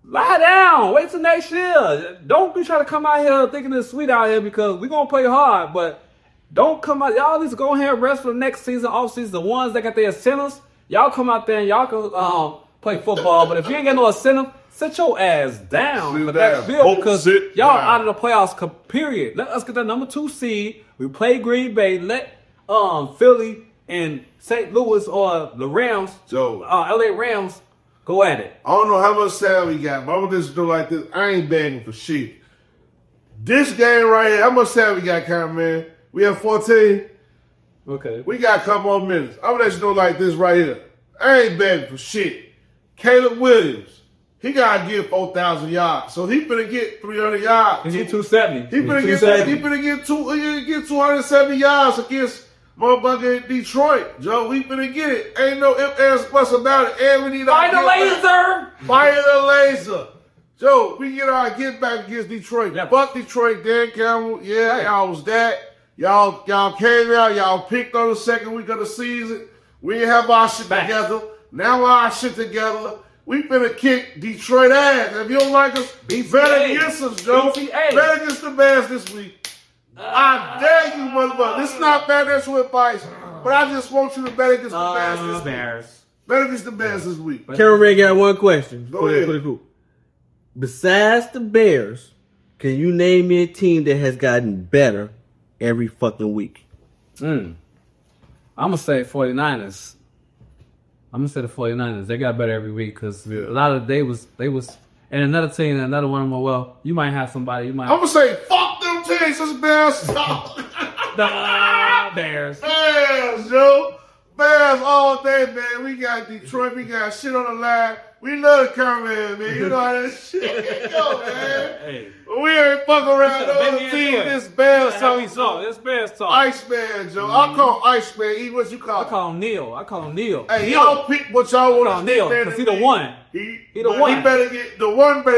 lie down. Wait till next year. Don't be trying to come out here thinking it's sweet out here because we're going to play hard. But don't come out. Y'all need to go ahead and rest for the next season, off season. The ones that got their incentives, y'all come out there and y'all can play football. But if you ain't got no incentive, sit your ass down for that bill because y'all out of the playoffs, period. Let us get that number 2 seed. We play Green Bay. Let Philly and St. Louis or the Rams, LA Rams, go at it. I don't know how much time we got, but I'm going to just do like this. I ain't begging for shit. This game right here, how much time we got, man? We have 14. Okay. We got a couple more minutes. I'm going to let you know like this right here. I ain't begging for shit. Caleb Williams, he got to get 4,000 yards. So he finna get 300 yards. He get 270. He finna get 270 yards against motherfucking Detroit, Joe. We finna get it. Ain't no ifs, ands, buts about it. And we need Fire the laser! Fire the laser. Joe, we get our get back against Detroit. Yeah. Fuck Detroit, Dan Campbell. Yeah, y'all was that. Y'all came out. Y'all picked on the second week of the season. We didn't have our shit together. Now our shit together. We finna kick Detroit ass. If you don't like us, better against us, Joe. Better against the Bears this week. I dare you, motherfucker. This is not financial advice, but I just want you to bet against the Bears this week. Bet against the Bears this week. Cameron Ray got one question. Go ahead. Cool. Besides the Bears, can you name me a team that has gotten better every fucking week? I'm going to say 49ers. I'm going to say the 49ers. They got better every week because a lot of they was, and another team, another one of them, well, you might have somebody, I'm going to say, fuck them teams, this Bears. The Bears. Bears, Joe. Bears all day, man. We got Detroit. We got shit on the line. We love the cameraman, man. You know how that shit go, man. Hey. We ain't fucking around no team. This Bears talk. This Bears talk. Iceman, Joe. I call him Iceman. E, what you call him? I call him Neil. Hey, y'all pick what y'all want to Neil, because he the one. He the one. He better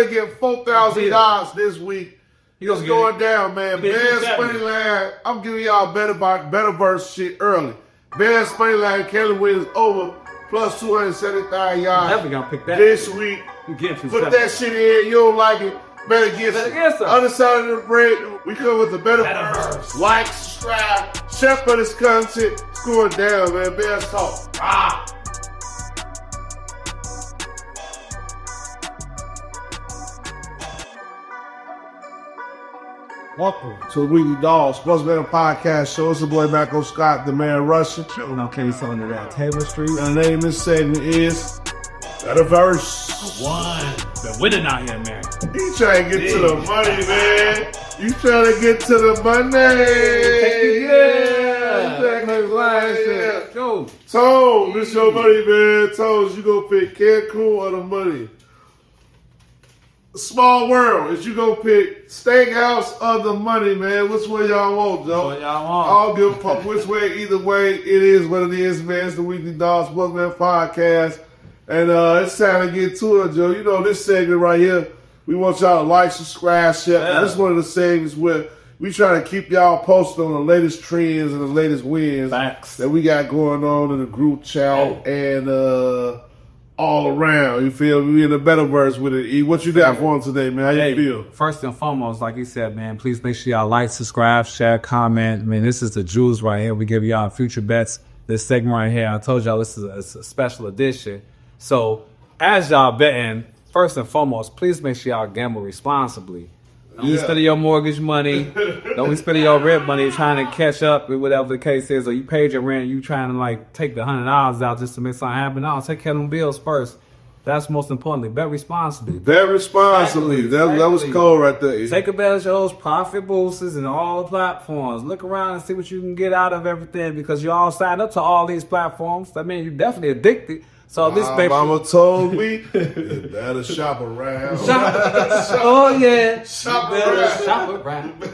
get 4,000 yards this week. It's going down, man. Bears money line. I'm giving y'all better verse shit early. Bears money line. Caleb Williams over plus 275 yards. Definitely gonna pick that this week. Put that shit in. You don't like it. Better get the other side of the bread. We come with the better verse. Like, subscribe, share for this content. Screw it down, man. Bears talk. Welcome to the Weekly Dog Sports Betting Podcast Show. It's the boy Marco Scott, the man Russian. Chilling on Kenny Sullivan to that Taylor Street. And the name of this segment is Better Verse. One. Been winning out here, man. You trying to get to the money, man. You trying to get to the money. Yeah. Go. Tone, this your money, man. Tones, you gonna pick Cancun or the money? Small world. Is you gonna pick Steakhouse or the money, man? Which way y'all want, Joe? What y'all want? I'll give a fuck which way. Either way, it is what it is, man. It's the Weekly Dog Sports Man Podcast. And it's time to get to it, Joe. You know, this segment right here, we want y'all to like, subscribe, share. Yeah. This is one of the segments where we try to keep y'all posted on the latest trends and the latest wins that we got going on in the group chat and all around. You feel me? We in the better verse with it. E, what you got for them today, man? How you feel? First and foremost, like you said, man, please make sure y'all like, subscribe, share, comment. I mean, this is the jewels right here. We give y'all future bets. This segment right here, I told y'all this is a special edition. So, as y'all betting, first and foremost, please make sure y'all gamble responsibly. Don't be spending your mortgage money. Don't be spending your rent money trying to catch up with whatever the case is. Or you paid your rent and you trying to like take the $100 out just to make something happen. No, take care of them bills first. That's most importantly. Bet responsibly. Bet responsibly. That was cold right there. Take advantage of those profit boosters and all the platforms. Look around and see what you can get out of everything because you all signed up to all these platforms. That means you're definitely addicted So this paper. Mama told me you better shop around. Oh yeah. Shop You better around. Shop around.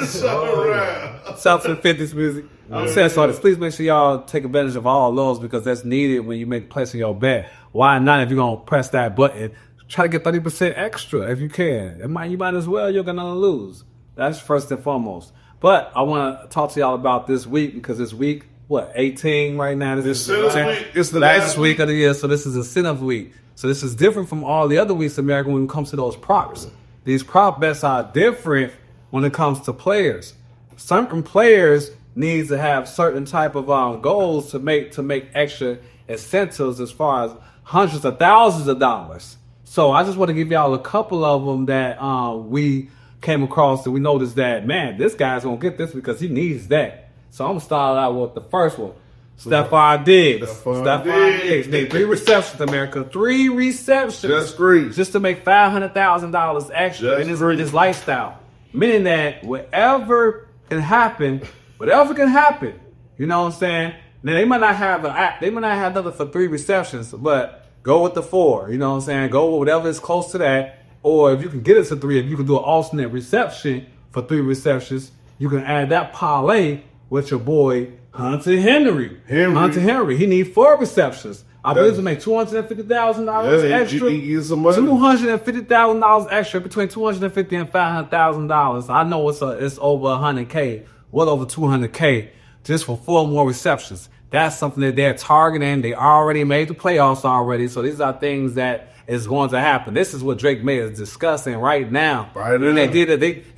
Shop around. South to the 50s music. I'm saying so. Please make sure y'all take advantage of all those because that's needed when you make placing your bet. Why not? If you're gonna press that button, try to get 30% extra if you can. You might as well. You're gonna lose. That's first and foremost. But I want to talk to y'all about this week because this week, 18 right now. This is week. It's the last week of the year, so this is incentive week. So this is different from all the other weeks in America when it comes to those props. These prop bets are different when it comes to players. Certain players need to have certain type of goals to make extra incentives as far as hundreds of thousands of dollars. So I just want to give y'all a couple of them that we came across and we noticed that, man, this guy's going to get this because he needs that. So I'm going to start out with the first one. Stephon Diggs. Stephon Diggs. Need 3 receptions, America. 3 receptions. Just 3. Just to make $500,000 extra in his lifestyle. Meaning that whatever can happen, you know what I'm saying? Now they might not have nothing for 3 receptions, but go with the 4. You know what I'm saying? Go with whatever is close to that. Or if you can get it to 3, if you can do an alternate reception for 3 receptions, you can add that parlay with your boy Hunter Henry. Hunter Henry. He needs 4 receptions. I believe to make $250,000 extra. He get some money. $250,000 extra, between $250,000 and $500,000. I know it's over $100K, well over $200K, just for 4 more receptions. That's something that they're targeting. They already made the playoffs already, so these are things that is going to happen. This is what Drake May is discussing right now. Right now. And they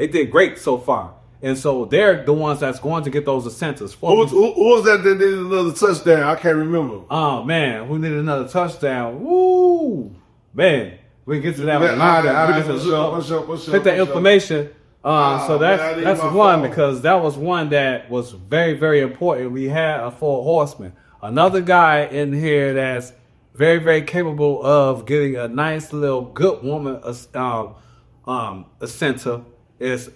did great so far. And so they're the ones that's going to get those incentives. Who was that did another touchdown? I can't remember. Oh, man. Who needed another touchdown? Woo! Man. We can get to that one. Hit that information. So that's one because that was one that was very, very important. We had a 4 horsemen. Another guy in here that's very, very capable of getting a nice little good woman incentive is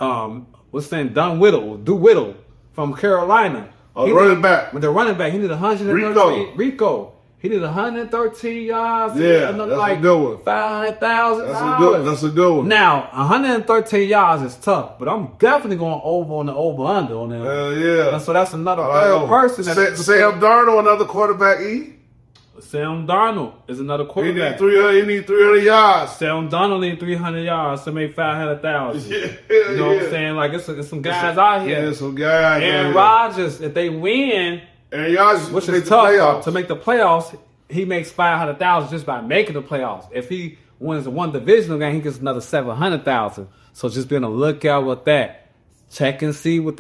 what's saying Whittle from Carolina. Running back. With the running back, he needed 113. Rico. He needed 113 yards. Yeah, that's a good one. $500,000. That's a good one. Now, 113 yards is tough, but I'm definitely going over on the over-under on that. Yeah. So that's another person. Sam Darnold, another quarterback, Sam Darnold is another quarterback. He need 300 yards. Sam Darnold need 300 yards to make 500,000. Yeah, you know what I'm saying? Like it's some guys out here. Yeah, some guys. Aaron Rodgers, if they win, Aaron Rodgers, which is tough to make the playoffs, he makes 500,000 just by making the playoffs. If he wins one divisional game, he gets another 700,000. So just be on the lookout with that. Check and see where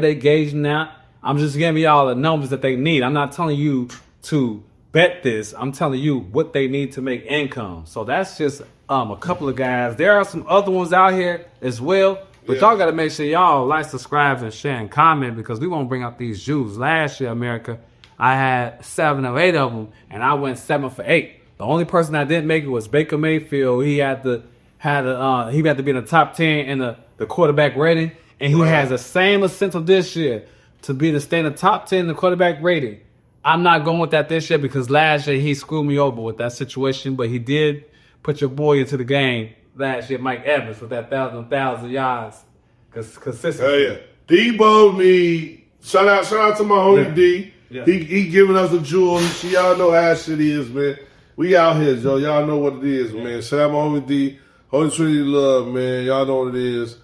they gauging out. I'm just giving y'all the numbers that they need. I'm not telling you to bet this. I'm telling you what they need to make income. So that's just a couple of guys. There are some other ones out here as well. But y'all got to make sure y'all like, subscribe, and share and comment because we won't bring up these Jews. Last year, America, I had 7 or 8 of them, and I went 7 for 8. The only person that didn't make it was Baker Mayfield. He had to be in the top 10 in the quarterback rating, and he has the same incentive this year to stay in the top 10 in the quarterback rating. I'm not going with that this year because last year he screwed me over with that situation, but he did put your boy into the game last year, Mike Evans, with that 1,000 yards. Consistency. Oh, yeah. Debo need, shout out to my homie D. Yeah. He giving us a jewel. Y'all know how shit is, man. We out here, Joe. Y'all know what it is, man. Shout out my homie D. Holy Trinity love, man. Y'all know what it is.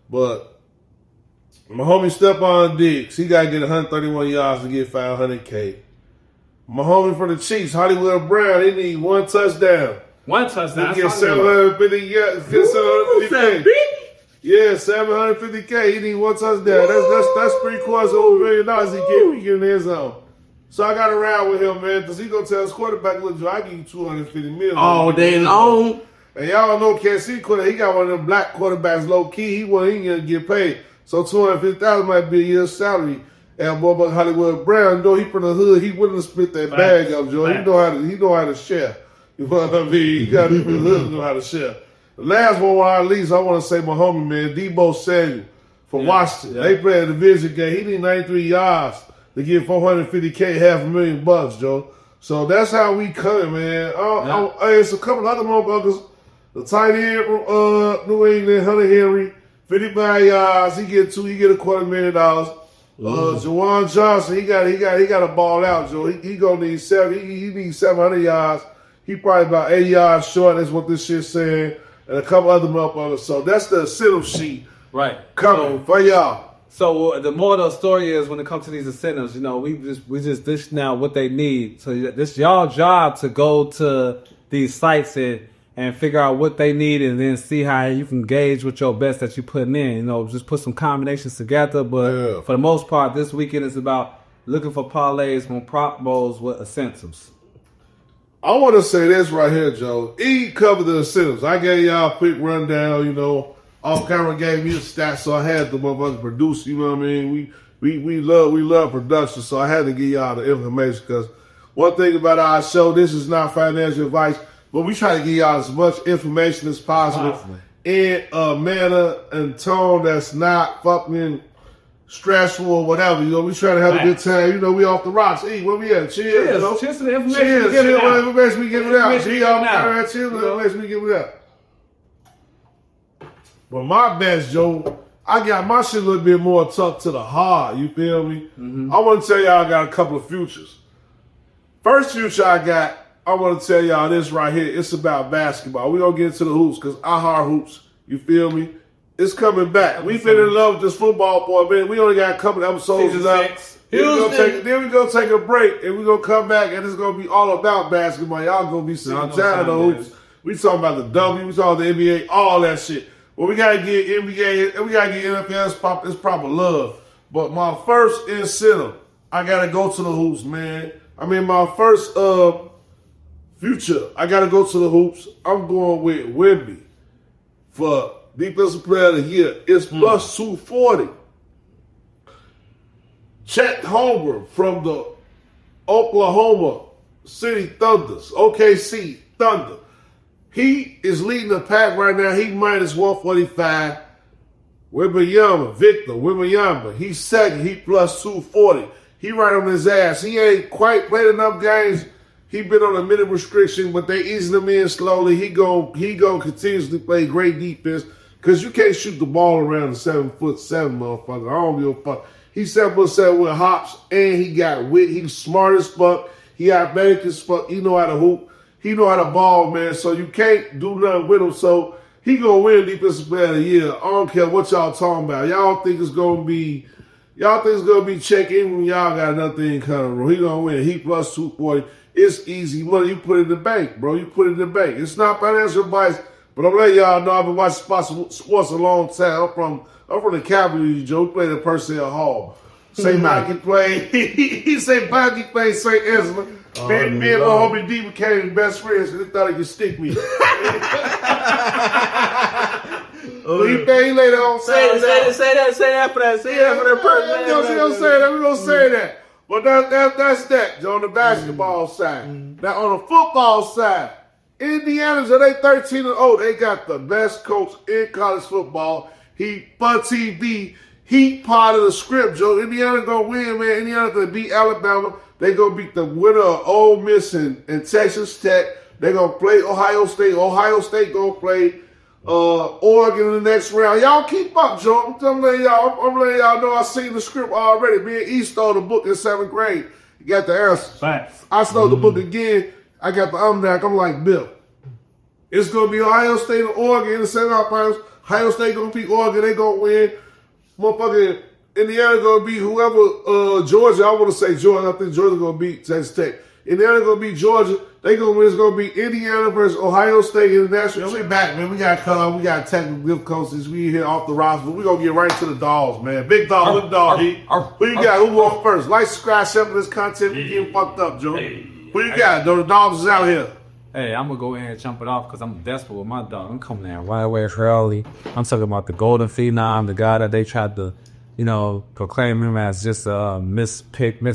But my homie Stephon Diggs, he got to get 131 yards to get 500K. My homie from the Chiefs, Hollywood Brown, he need 1 touchdown. 1 touchdown. He get 750 yards. Yeah, 750K. He need 1 touchdown. That's $750,000 he get in his zone. So I got to ride with him, man, because he gonna tell his quarterback, look, Joe, I give you $250 million all day long. And y'all know KC quarterback, he got one of them black quarterbacks low key. He ain't gonna get paid. So $250,000 might be a year's salary. And boy, about Hollywood Brown, though he from the hood, he wouldn't have split that bag up, Joe. He know how to share. You know what I mean? He got to know how to share. The last one, at least, I want to say my homie, man, Debo Samuel from Washington. They played a division game. He need 93 yards to get $450K, $500,000, Joe. So that's how we coming, man. It's a couple other motherfuckers. The tight end from New England, Hunter Henry, 55 yards. He get $250,000. Jawan Johnson, he got to ball out, Joe. He gonna need he needs 700 yards. He probably about 80 yards short. That's what this shit's saying, and a couple other motherfuckers. So that's the incentive sheet, right? Coming for y'all. So the moral of the story is, when it comes to these incentives, you know, we just dish now what they need. So this y'all job to go to these sites and figure out what they need, and then see how you can gauge with your best that you're putting in. You know, just put some combinations together. But for the most part, this weekend is about looking for parlays on prop bowls with incentives. I want to say this right here, Joe. E covered the incentives. I gave y'all a quick rundown, you know. Off camera gave me the stats, so I had the motherfuckers produce. You know what I mean? We love production, so I had to give y'all the information, because one thing about our show, this is not financial advice, but we try to give y'all as much information as possible in a manner and tone that's not fucking stressful or whatever. You know, we try to have a good time. You know, we off the rocks. Where we at? Cheers. You know? Cheers to the information. Cheers. What information we giving out? Cheers to the information we giving out. But my best, Joe, I got my shit a little bit more tucked to the heart. You feel me? Mm-hmm. I want to tell y'all I got a couple of futures. First future I got, I want to tell y'all this right here. It's about basketball. We're going to get into the hoops, because I heart hoops. You feel me? It's coming back. We've been in love with this football for a minute. We only got a couple of episodes left. Then we're going to take a break, and we're going to come back, and it's going to be all about basketball. Y'all going to be sitting tired of the hoops. We talking about the W, we talking about the NBA, all that shit. Well, we gotta get NBA, we gotta get NFL its proper love. But my first incentive, I gotta go to the hoops, man. I mean, my first future, I gotta go to the hoops. I'm going with Wemby for Defensive Player of the Year. It's plus 240. Chet Holmgren from the Oklahoma City Thunders, OKC Thunder. He is leading the pack right now. He minus 145. Victor Wembanyama, he's second. He plus 240. He right on his ass. He ain't quite played enough games. He been on a minute restriction, but they easing him in slowly. He gon' continuously play great defense, because you can't shoot the ball around the 7'7" motherfucker. I don't give a fuck. He's 7'7" with hops, and he got wit. He's smart as fuck. He athletic as fuck. He know how to hoop. He know how to ball, man, so you can't do nothing with him. So he gonna win Defensive Player of the Year. I don't care what y'all talking about. Y'all think it's gonna be check in when y'all got another thing coming, bro. He gonna win. He plus 240. It's easy money. You put it in the bank, bro. You put it in the bank. It's not financial advice, but I'm letting y'all know I've been watching sports a long time. I'm from the Cavalry, Joe. We played at Purcell Hall. St. Mikey played. He said Mikey played St. Ezra. Me and my homie D became best friends, because he thought he could stick me. He later on. Say that for that. Say that for that person. We're gonna say that. But that's that, Joe, on the basketball side. Now on the football side, Indiana's at 13-0. They got the best coach in college football. He for TV. He part of the script, Joe. Indiana gonna win, man. Indiana gonna beat Alabama. They gonna beat the winner of Ole Miss and Texas Tech. They gonna play Ohio State. Ohio State gonna play Oregon in the next round. Y'all keep up, Joe. I'm letting y'all know I seen the script already. Me and E stole the book in 7th grade. You got the answers. Facts. I stole the book again. I got the almanac. I'm like, Bill. It's gonna be Ohio State and Oregon in the semifinals. Ohio State gonna beat Oregon. They gonna win. Motherfucking Indiana gonna beat whoever, Georgia. I want to say Georgia. I think Georgia gonna beat Texas Tech. Indiana gonna beat Georgia. They gonna win. It's gonna be Indiana versus Ohio State in the national. We back, man. We got color. We got technical difficulties. We here off the roster, but we gonna get right to the dogs, man. Big dog, little dog. Who you got? Who won first? Like, subscribe, share this content. We getting fucked up, Joe. Who you got? The dogs is out here. Hey, I'm gonna go ahead and jump it off, because I'm desperate with my dog. I'm coming in right away early. I'm talking about the Golden Phenom, the guy that they tried to, proclaim him as just a missed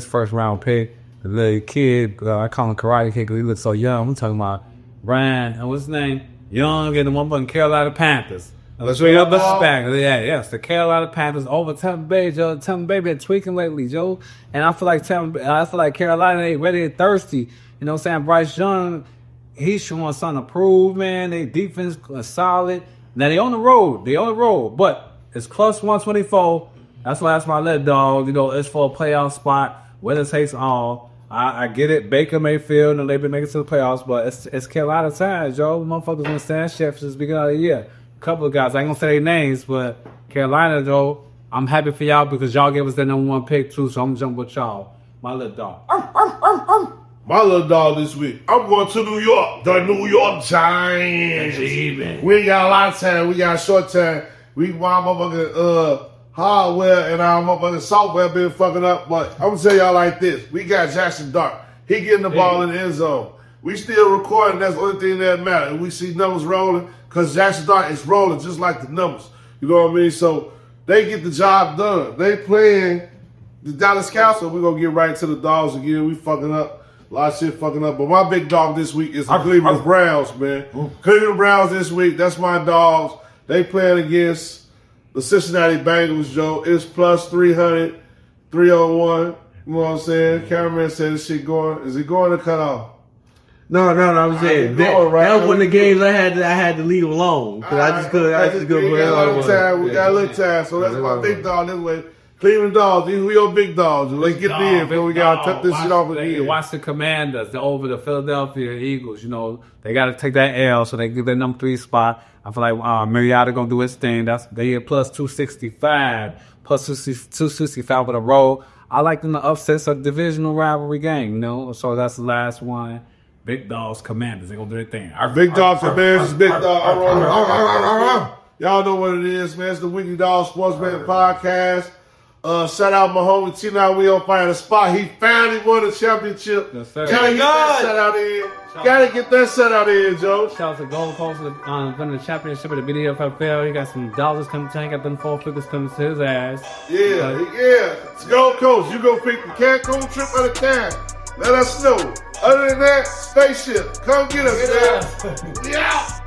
first round pick. The little kid, I call him Karate Kid because he looks so young. I'm talking about Brian, and what's his name? Young and the one from Carolina Panthers. Let's back. Yes, the Carolina Panthers over Tampa Bay, Joe. Tampa Bay been tweaking lately, Joe. And I feel like Carolina ain't ready and thirsty. You know what I'm saying? Bryce Young, he's showing some improvement. Their defense is solid. Now they on the road. But it's plus 124. That's why that's my let dog. You know, it's for a playoff spot. Winner takes all. I get it. Baker Mayfield and they've been making it to the playoffs, but it's Carolina times, yo. Motherfuckers want to stand chef since the beginning of the year. A couple of guys, I ain't gonna say their names, but Carolina, though, I'm happy for y'all because y'all gave us that number 1 pick too, so I'm jumping with y'all. My little dog. My little dog this week. I'm going to New York. The New York Giants. We ain't got a lot of time. We got a short time. We want motherfucking hardware and our motherfucking software been fucking up. But I'm gonna tell y'all like this: we got Jackson Dart. He getting the ball in the end zone. We still recording. That's the only thing that matters. We see numbers rolling because Jackson Dart is rolling just like the numbers. You know what I mean? So they get the job done. They playing the Dallas Cowboys. So we're gonna get right to the dogs again. We fucking up. A lot of shit fucking up. But my big dog this week is the Cleveland Browns, man. Cleveland Browns this week. That's my dogs. They playing against the Cincinnati Bengals, Joe. It's plus 300, 301. You know what I'm saying? Cameraman said this shit going. Is it going to cut off? No, I'm saying that was one of the games I had to leave alone because I just couldn't. We got a little time, so that's my big dog this way. Cleveland dogs, these are your big dogs. Let's get in before we gotta cut this shit off again. Watch the Commanders. They're over the Philadelphia Eagles. You know they got to take that L so they get their number 3 spot. I feel like Mariota gonna do his thing. They get plus 265, plus 265 with a roll. I like them to upset a divisional rivalry game. You know, so that's the last one. Big dogs, Commanders. They gonna do their thing. Our big dogs, Commanders, big dog. Y'all know what it is, man. It's the Weekly Dog Sports Betting Podcast. Shout out my homie T9. We on fire the spot. He finally won the championship. Yes, sir. Gotta get that set out in. Gotta get that set out in, Joe. Shout out to Gold Coast winning the championship at the BDFFL. He got some dollars coming to him. Got them 4 figures coming to his ass. Yeah. It's Gold Coast. You go pick the Cancun trip at a time. Let us know. Other than that, spaceship. Come get us, man. We out.